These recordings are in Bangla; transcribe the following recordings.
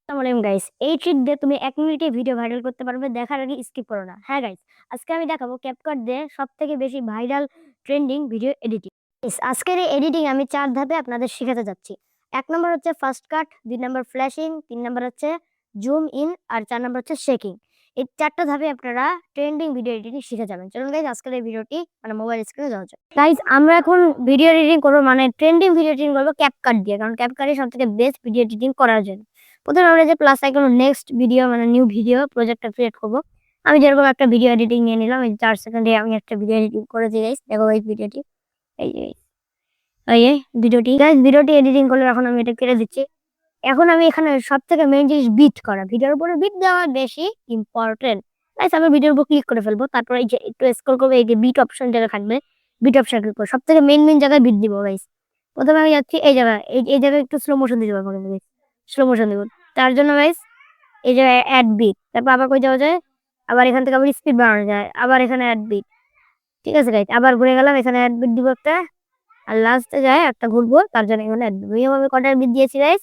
আসসালামু গাইস, এই ট্রিক দিয়ে তুমি 1 মিনিটে ভিডিও ভাইরাল করতে পারবে। দেখার আগে স্কিপ করো না। হ্যাঁ গাইস, আজকে আমি দেখাবো CapCut দিয়ে সবথেকে বেশি ভাইরাল ট্রেন্ডিং ভিডিও এডিটিং। আজকের এই এডিটিং আমি 4 ধাপে আপনাদের শিখাতে যাচ্ছি। 1 নম্বর হচ্ছে ফার্স্ট কাট, 2 নম্বর ফ্ল্যাশিং, 3 নম্বর হচ্ছে জুম ইন আর 4 নম্বর হচ্ছে শেকিং। এই 4টা ধাপে আপনারা ট্রেন্ডিং ভিডিও এডিটিং শিখে যাবেন। চলুন গাইস, আজকের এই ভিডিওটি মোবাইল স্ক্রিনে যাওয়া যাক। গাইস, আমরা এখন ভিডিও এডিটিং করবো, ট্রেন্ডিং ভিডিও এডিটিং করবো CapCut দিয়ে, কারণ CapCut সবথেকে বেস্ট ভিডিও এডিটিং করার জন্য। প্রথমে আমরা যে plus icon next video new video প্রজেক্টটা ক্রিয়েট করব। আমি যেরকম একটা ভিডিও এডিটিং নিয়ে নিলাম, এই 4 সেকেন্ডে আমি একটা ভিডিও এডিটিং করেছি গাইস। দেখো এই ভিডিওটি, এই যে এই ভিডিওটি এডিটিং করলে এখন আমি এটা কেটে দিচ্ছি। এখন আমি এখানে সবথেকে মেইন জিনিস বিট করা। ভিডিওর উপরে বিট দেওয়া বেশি ইম্পর্টেন্ট। গাইস, আমি ভিডিওর উপর ক্লিক করে ফেলবো, তারপর এই যে একটু স্ক্রল করবো, এই যে বিট অপশন যেটা থাকবে, বিট অপশন ক্লিক করবো। সবথেকে মেইন জায়গায় বিট দিব গাইস। প্রথমে আমি যাচ্ছি এই জায়গায়, এই জায়গায় একটু স্লো মোশন দিতে পারবো গাইস, স্লো মোশন দিব। তার জন্য গাইস এই যে অ্যাড বিট, তারপর আবার কই যাওয়া যায়, আবার এখান থেকে আবার স্পিড বাড়ানো যায়, আবার এখানে অ্যাড বিট। ঠিক আছে গাইস, আবার ঘুরে গেলাম, এখানে অ্যাড বিট দিব একটা, আর লাস্টে যায় একটা ঘুরবো, তার জন্য এখানে অ্যাড বিট। আমি কটা বিট দিয়েছি গাইস?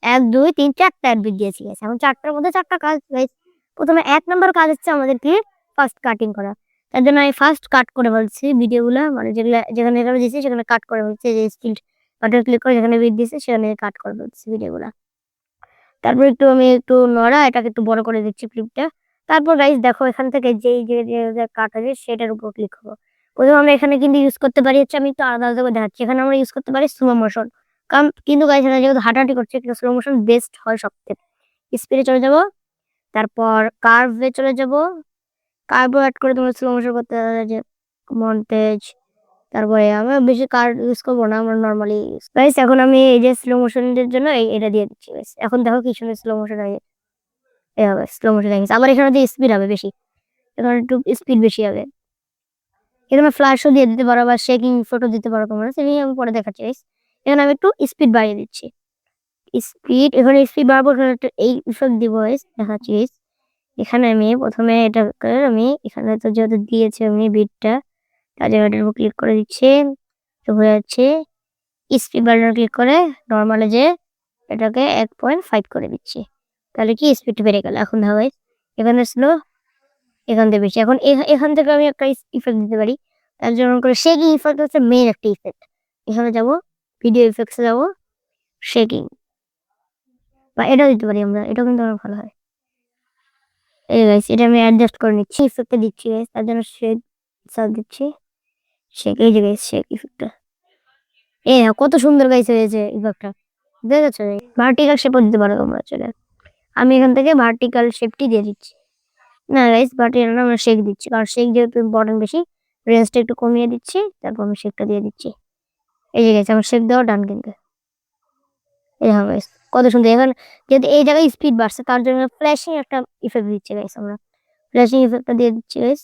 1 2 3 4টা অ্যাড বিট দিয়েছি গাইস। এখন 4টার মধ্যে 4টা কাজ গাইস। প্রথমে 1 নাম্বার কাজ হচ্ছে আমাদের কি ফার্স্ট কাটিং করা। তার জন্য আমি ফার্স্ট কাট করে ফেলছি ভিডিওগুলো, যেগুলো যেখানে যেখানে দিয়েছি সেখানে কাট করে ফেলছি। যে স্টিল বাটন ক্লিক করে যেখানে বিট দিয়েছি সেখানে কাট করে ফেলছি ভিডিওগুলো। তারপর আমি একটু নড়া এটাকে একটু বড় করে দিচ্ছি ক্লিপটা। তারপর গাইস দেখো, এখান থেকে যে কাট আছে সেটার উপর ক্লিক করবো। প্রথমে আমরা এখানে কিন্তু ইউজ করতে পারি হচ্ছে, আমি একটু আলাদা করে দেখাচ্ছি। এখানে আমরা ইউজ করতে পারি স্লো মোশন, কারণ কিন্তু গাইস এখানে যেহেতু হাঁটাহাঁটি করছে, একটু স্লো মোশন বেস্ট হয় সবথেকে। স্পিডে চলে যাব, তারপর কার্ভে চলে যাব। কার্ভ অ্যাড করে তোমরা স্লো মোশন করতে পারো, যে মন্টেজ। তারপরে আমরা বেশি কার ইউজ করবো না, আমরা নর্মালি গাইস। এখন আমি এই যে স্লো মোশনের জন্য এটা দিয়ে দিচ্ছি গাইস। এখন দেখো কি সুন্দর স্লো মোশন হয়ে হবে, স্লো মোশন হয়ে গেছে। আবার এখানে দিয়ে স্পিড হবে বেশি, এখানে একটু স্পিড বেশি হবে। এখানে ফ্ল্যাশও দিয়ে দিতে পারো, বা শেকিং ফটো দিতে পারো তোমরা, সেটাই আমি পরে দেখাচ্ছি গাইস। এখানে আমি একটু স্পিড বাড়িয়ে দিচ্ছি, স্পিড এখানে স্পিড বাড়াবো, এখানে একটু এই ইফেক্ট দিব গাইস, দেখাচ্ছি গাইস। এখানে আমি প্রথমে এটাকে আমি এখানে তো যেহেতু দিয়েছি আমি বিটটা, তার জায়গাটার উপর ক্লিক করে দিচ্ছি, তো হয়ে যাচ্ছে। স্পিড বাটনে ক্লিক করে নর্মালে যে এটাকে 1.5 করে দিচ্ছি, তাহলে কি স্পিড বেড়ে গেল। এখন দেখো গাইস, এখানে স্লো, এখান থেকে বেশি। এখন এখান থেকে আমি একটা ইফেক্ট দিতে পারি। তার জন্য করে শেকিং ইফেক্ট হচ্ছে মেইন একটা ইফেক্ট। এখানে যাব, ভিডিও ইফেক্টসে যাব, শেকিং, বা এটাও দিতে পারি আমরা, এটাও কিন্তু অনেক ভালো হয়। এই গাইস, এটা আমি অ্যাডজাস্ট করে নিচ্ছি, ইফেক্টটা দিচ্ছি গাইস। তার জন্য শেক সাব দিচ্ছি, শেক, এই যে গাইস শেক ইফেক্টটা। কত সুন্দর গাইস হয়েছে ইফেক্টটা, দেখে যাচ্ছে। ভার্টিক্যাল শেপও দিতে পারো তোমরা, চলে। আমি এখান থেকে ভার্টিক্যাল শেপটি দিয়ে দিচ্ছি। না গাইস, ভার্টিক্যাল না, আমরা শেক দিচ্ছি, কারণ শেক যেহেতু ইম্পর্টেন্ট বেশি। রেঞ্জটা একটু কমিয়ে দিচ্ছি, তারপর আমি শেকটা দিয়ে দিচ্ছি। এই যে গাইস, আমার শেক দেওয়া ডান কিন্তু। এই দেখো গাইস, কত সুন্দর। এখন যেহেতু এই জায়গায় স্পিড বাড়ছে, তার জন্য ফ্ল্যাশিং একটা ইফেক্ট দিচ্ছি গাইস। আমরা ফ্ল্যাশিং ইফেক্টটা দিয়ে দিচ্ছি গাইস।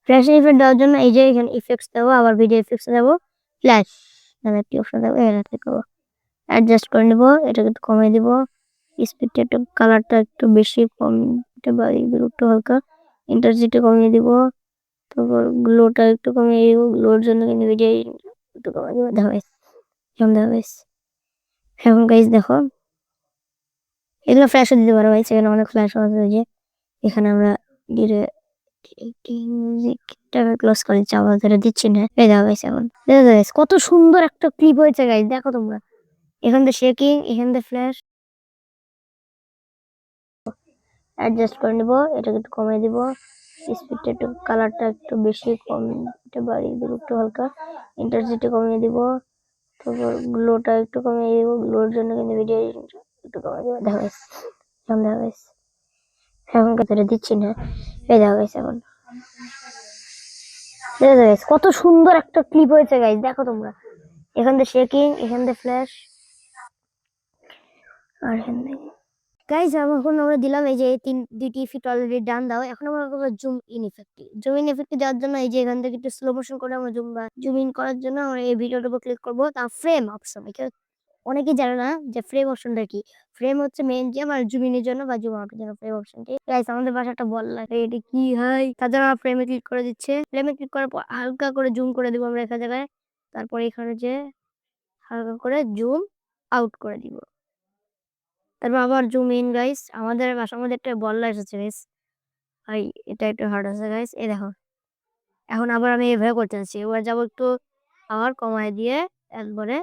ফ্ল্যাশিং ইফেক্ট দেওয়ার জন্য এই যে এখানে ইফেক্টস দেবো, আবার ভিডিও ইফেক্টস দেবো, ফ্ল্যাশ নামে একটি অপশন দেবো, এখানে ক্লিক করবো, অ্যাডজাস্ট করে নেবো, এটাকে একটু কমিয়ে দিব, স্পিডটা একটু, কালারটা একটু বেশি কম একটু হালকা, ইন্টারসিটি কমিয়ে দিব, তারপর গ্লোটা একটু কমিয়ে দিব। গ্লোর জন্য কিন্তু ভিডিও একটু কমিয়ে দিব, দেখো কেমন দেখো গাইস। এখন গাইস দেখো, এগুলো ফ্ল্যাশও দিতে পারো গাইস, এখানে অনেক ফ্ল্যাশ আছে। যে এখানে আমরা মিউজিকটাকে ক্লোজ করে দিচ্ছি, আবার ধরে দিচ্ছি না। এই দেখো গাইস, এখন দেখো গাইস কত সুন্দর একটা ক্লিপ হয়েছে গাইস, দেখো তোমরা। এখান থেকে শেকিং, এখান থেকে ফ্ল্যাশ, অ্যাডজাস্ট করে নেবো, এটাকে একটু কমিয়ে দিব, স্পিডটা একটু, কালারটা একটু বেশি কম, এটা বাড়িয়ে দিব একটু হালকা, ইন্টারসিটি কমিয়ে দিব, তারপর গ্লোটা একটু কমিয়ে দিব। গ্লোর জন্য কিন্তু ভিডিও একটু কমিয়ে দিব, দেখো গাইস কেমন দেখো গাইস। এখন ধরে দিচ্ছি না, এই দেখো গাইস। এখন দেখো গাইস কত সুন্দর একটা ক্লিপ হয়েছে গাইস, দেখো তোমরা। এখান থেকে শেকিং, এখান থেকে ফ্ল্যাশ, আর এখান থেকে গাইস। এখন আমরা দিলাম এই যে দুইটি ইফেক্ট অলরেডি ডান দাও। এখন আমরা করবো zoom in effect. Zoom in effect দেওয়ার জন্য এই যে এখান থেকে একটু স্লো মোশন করে আমরা জুম ইন করার জন্য আমরা এই ভিডিওটার উপর ক্লিক করবো। তার ফ্রেম অপশন, অনেকেই জানে না যে ফ্রেম অপশনটা কি। ফ্রেম হচ্ছে মেইন যে আমার জুম ইনের জন্য বা জুম আউটের জন্য ফ্রেম অপশনটি। গাইস, আমাদের বাসাটা বল লাগে, এটা কি হয়। তার জন্য আমরা ফ্রেমে ক্লিক করে দিচ্ছে। ফ্রেমে ক্লিক করার পর হালকা করে জুম করে দিব আমরা একটা জায়গায়, তারপর এখানে যে হালকা করে জুম আউট করে দিব। তারপর আবার জুম ইন গাইস, আমাদের বাসার মধ্যে একটা বল্লা এসেছে গাইস। ভাই এটা একটু হার্ড আছে গাইস, এই দেখো। এখন আবার আমি এভাবে করতে চাচ্ছি, এবার যাবো একটু পাওয়ার কমায় দিয়ে একবারে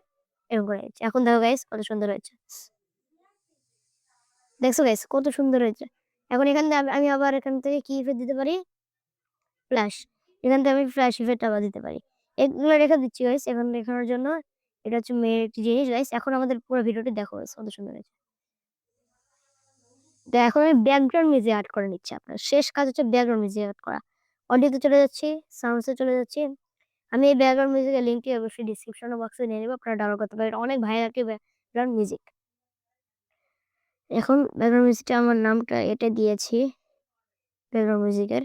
এরকম করে দিচ্ছি। এখন দেখো গাইস কত সুন্দর হয়েছে, দেখছো গাইস কত সুন্দর হয়েছে। এখন এখান থেকে আমি আবার এখান থেকে কি ইফেক্ট দিতে পারি, ফ্ল্যাশ। এখান থেকে আমি ফ্ল্যাশ ইফেক্ট আবার দিতে পারি। এগুলো রেখে দিচ্ছি গাইস এখন দেখানোর জন্য। এটা হচ্ছে মেয়ের একটি জিনিস গাইস। এখন আমাদের পুরো ভিডিওটি দেখো গাইস কত সুন্দর হয়েছে। তো এখন আমি ব্যাকগ্রাউন্ড মিউজিক অ্যাড করে নিচ্ছি। আপনার শেষ কাজ হচ্ছে ব্যাকগ্রাউন্ড মিউজিক অ্যাড করা। অডিওতে চলে যাচ্ছি, সাউন্ডসে চলে যাচ্ছি। আমি এই ব্যাকগ্রাউন্ড মিউজিকের লিঙ্কটি অবশ্যই ডিসক্রিপশন বক্সে দিয়ে দেবো, আপনারা ডাউনলোড করতে পারেন। অনেক ভাই আর কি ব্যাকগ্রাউন্ড মিউজিক। এখন ব্যাকগ্রাউন্ড মিউজিকটা আমার নামটা এটা দিয়েছি ব্যাকগ্রাউন্ড মিউজিকের।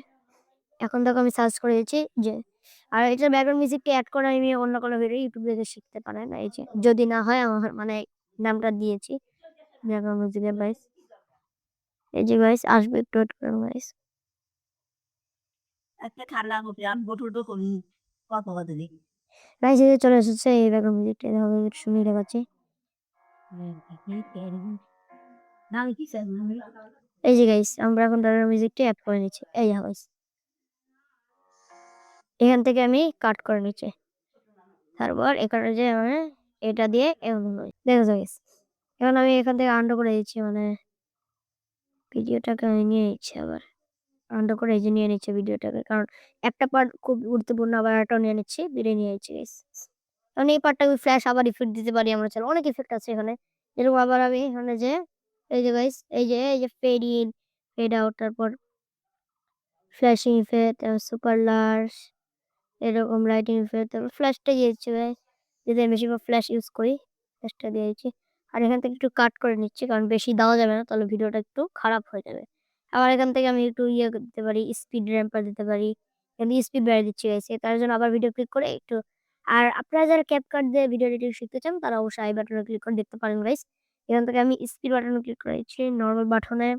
এখন দেখো আমি সার্চ করে দিচ্ছি যে, আর এটার ব্যাকগ্রাউন্ড মিউজিককে অ্যাড করা আমি অন্য কোনো ভিডিও ইউটিউব থেকে শিখতে পারেন। এই যে যদি না হয় আমার মানে নামটা দিয়েছি ব্যাকগ্রাউন্ড মিউজিকের গাইস। এই যে গাইস আসবে, একটু ওয়েট করুন গাইস। একটা খালা হবে আমি বটুর তো করি কত কথা দেখি গাইস এই যে চলে এসেছে এই ব্যাকগ্রাউন্ড মিউজিকটা, দেখো একটু শুনিয়ে দেখাচ্ছি। না আমি কি চাই এই যে গাইস আমরা এখন ব্যাকগ্রাউন্ড মিউজিকটা অ্যাড করে নিচ্ছি। এই যে গাইস এখান থেকে আমি কাট করে নিচ্ছি। তারপর এখানে যে মানে এটা দিয়ে এমন দেখো গাইস। এখন আমি এখান থেকে আন্ডার করে দিচ্ছি, মানে ভিডিওটাকে আমি নিয়ে নিচ্ছি আবার আন্ডার করে এই যে নিয়ে নিচ্ছে ভিডিওটাকে, কারণ একটা পার্ট খুব গুরুত্বপূর্ণ, আবার একটা নিয়ে নিচ্ছি, দুটো নিয়ে নিচ্ছি গাইস। কারণ এই পার্টটা আমি ফ্ল্যাশ আবার ইফেক্ট দিতে পারি, আমরা চাই অনেক ইফেক্ট আছে এখানে। এরকম আবার আমি এখানে যে এই যে গাইস এই যে ফেড ইন ফেড আউট, তারপর ফ্ল্যাশিং ইফেক্ট, সুপার লার্জ, এরকম লাইটিং ইফেক্ট, তারপর ফ্ল্যাশটা দিয়ে দিচ্ছি গাইস, যদি আমি বেশিরভাগ ফ্ল্যাশ ইউজ করি ফ্ল্যাশটা দিয়ে দিচ্ছি। আর এখান থেকে একটু কাট করে নিচ্ছি, কারণ বেশি দেওয়া যাবে না, তাহলে ভিডিওটা একটু খারাপ হয়ে যাবে। আবার এখান থেকে আমি একটু ইয়ে দিতে পারি, স্পিড র্যাম্পার দিতে পারি। আমি স্পিড বাড়িয়ে দিচ্ছি গাইস, তার জন্য আবার ভিডিও ক্লিক করে একটু। আর আপনারা যারা ক্যাপকাট দিয়ে ভিডিও এডিটিং শিখতে চান তারা অবশ্যই আই বাটনে ক্লিক করে দেখতে পারেন গাইস। এখান থেকে আমি স্পিড বাটনে ক্লিক করে দিচ্ছি, নর্মাল বাটনে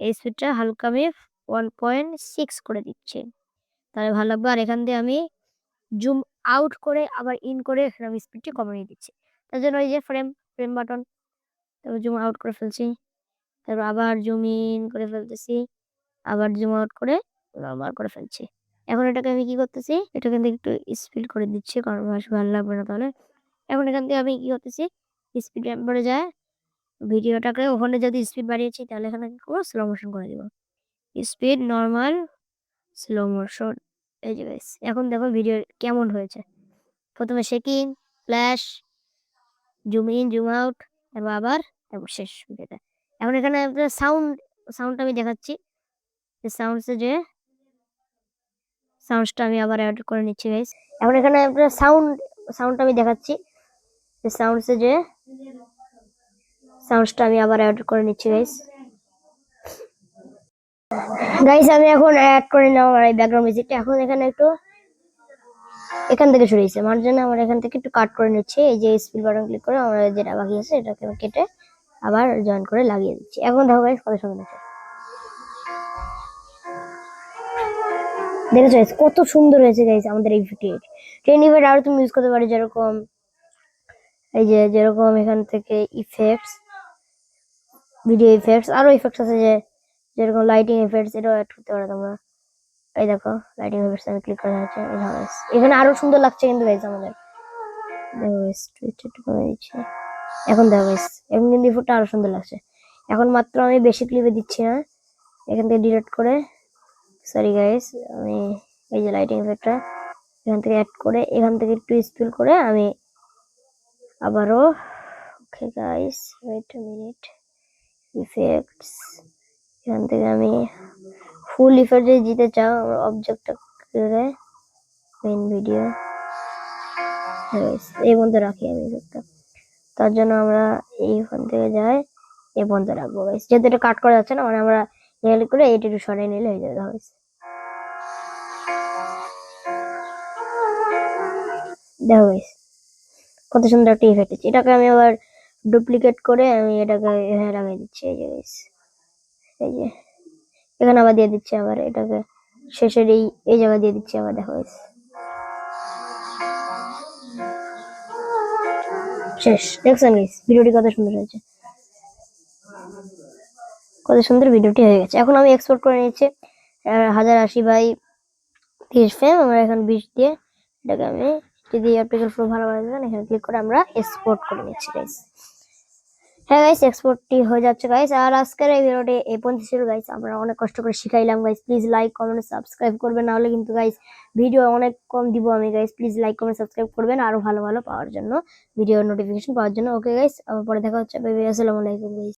এই স্পিডটা হালকা আমি 1.6 করে দিচ্ছি, তাহলে ভালো লাগবে। আর এখান দিয়ে আমি জুম আউট করে আবার ইন করে এখানে আমি স্পিডটি কমিয়ে দিচ্ছি। তার জন্য এই যে ফ্রেম ফ্রেম বাটন, তারপর জুম আউট করে ফেলছি, তারপর আবার জুম ইন করে ফেলতেছি, আবার জুম আউট করে আবার করে ফেলছি। এখন এটাকে আমি কি করতেছি, এটা কিন্তু একটু স্পিড করে দিচ্ছি, কারণ ভালো লাগবে না তাহলে। এখন এখান থেকে আমি কি করতেছি, স্পিড র্যাম্পারে যায় ভিডিওটাকে, ওখানে যদি স্পিড বাড়িয়েছি তাহলে এখানে কি করবো, স্লো মোশন করে দিব। Speed normal slow motion. এই যে গাইস এখন দেখো ভিডিও কেমন হয়েছে। প্রথমে shaking, flash, zoom in, zoom out, তারপর শেষ ভিডিওটা। এখন এখানে সাউন্ডটা আমি দেখাচ্ছি, যে সাউন্ডটা আমি আবার অ্যাড করে নিচ্ছি গাইস। এখন এখানে সাউন্ডটা আমি দেখাচ্ছি, যে সাউন্ডটা আমি আবার অ্যাড করে নিচ্ছি গাইস। গাইস আমি এখন অ্যাড করে নিলাম আমার এই ব্যাকগ্রাউন্ড মিউজিকটা। এখন এখানে একটু এখান থেকে সরিয়েছে আমার জন্য, আমার এখান থেকে একটু কাট করে নিচ্ছি। এই যে স্পিড বাটন ক্লিক করে আমার যেটা বাকি আছে এটাকে আমি কেটে আবার জয়েন করে লাগিয়ে দিচ্ছি। এখন দেখো গাইস কত সুন্দর হয়েছে, দেখেছো guys? কত সুন্দর হয়েছে গাইস আমাদের এই ভিডিও। ট্রেন ইফেক্ট আরো তুমি ইউজ করতে পারো, যেরকম এই যে যেরকম এখান থেকে ইফেক্টস, ভিডিও ইফেক্টস, আরো ইফেক্টস আছে যে যেরকম লাইটিং ইফেক্টস, এটাও অ্যাড করতে পারো তোমরা। এই দেখো লাইটিং ইফেক্টস আমি ক্লিক করে যাচ্ছে, এখানে আরো সুন্দর লাগছে কিন্তু গাইস আমাদের। দেখো গাইস একটু কমে দিচ্ছি, এখন দেখো গাইস এখন কিন্তু ইফেক্টটা আরো সুন্দর লাগছে। এখন মাত্র আমি বেশি ক্লিপে দিচ্ছি না, এখান থেকে ডিলিট করে, সরি গাইস, আমি এই যে লাইটিং ইফেক্টটা এখান থেকে অ্যাড করে এখান থেকে একটু স্পিল করে আমি আবারও, okay guys wait a minute, effects এখান থেকে আমি ফুল ইফেক্ট যদি দিতে চাও আমরা অবজেক্টটা করে মেইন ভিডিও এই পর্যন্ত রাখি আমি ইফেক্টটা। তার জন্য আমরা এইখান থেকে যাই এই পর্যন্ত রাখবো গাইস, যেহেতু এটা কাট করা যাচ্ছে না, মানে আমরা হেল করে এইটা একটু সরিয়ে নিলে হয়ে যাবে গাইস। দেখো গাইস কত সুন্দর একটা ইফেক্ট আছে। এটাকে আমি আবার ডুপ্লিকেট করে আমি এটাকে এখানে লাগিয়ে দিচ্ছি, এই যে গাইস এই যে এখানে আবার দিয়ে দিচ্ছি, আবার এটাকে শেষের এই জায়গা দিয়ে দিচ্ছি আবার। দেখো গাইস শেষ, দেখছেন গাইস ভিডিওটি কত সুন্দর হয়েছে। কত সুন্দর ভিডিওটি হয়ে গেছে। এখন আমি এক্সপোর্ট করে নিচ্ছি 1080 বাই 30 ফ্রেম। আমরা এখন 20 দিয়ে এটাকে আমি যদি অপটিক্যাল ফ্লো ভালো বানাবেন এখানে ক্লিক করে আমরা এক্সপোর্ট করে নিচ্ছি গাইস। হ্যাঁ গাইস, এক্সপোর্টটি হয়ে যাচ্ছে গাইস। আর আজকের এই ভিডিওটি এই পর্যন্ত ছিল গাইস। আমরা অনেক কষ্ট করে শিখাইলাম guys. Please like comment subscribe করবেন, না হলে কিন্তু গাইস ভিডিও অনেক কম দিব আমি guys. Please like comment subscribe করবেন আরো ভালো ভালো পাওয়ার জন্য, ভিডিও নোটিফিকেশন পাওয়ার জন্য। ওকে গাইস, আবার পরে দেখা হচ্ছে। বাই বাই, আসসালামু আলাইকুম গাইস।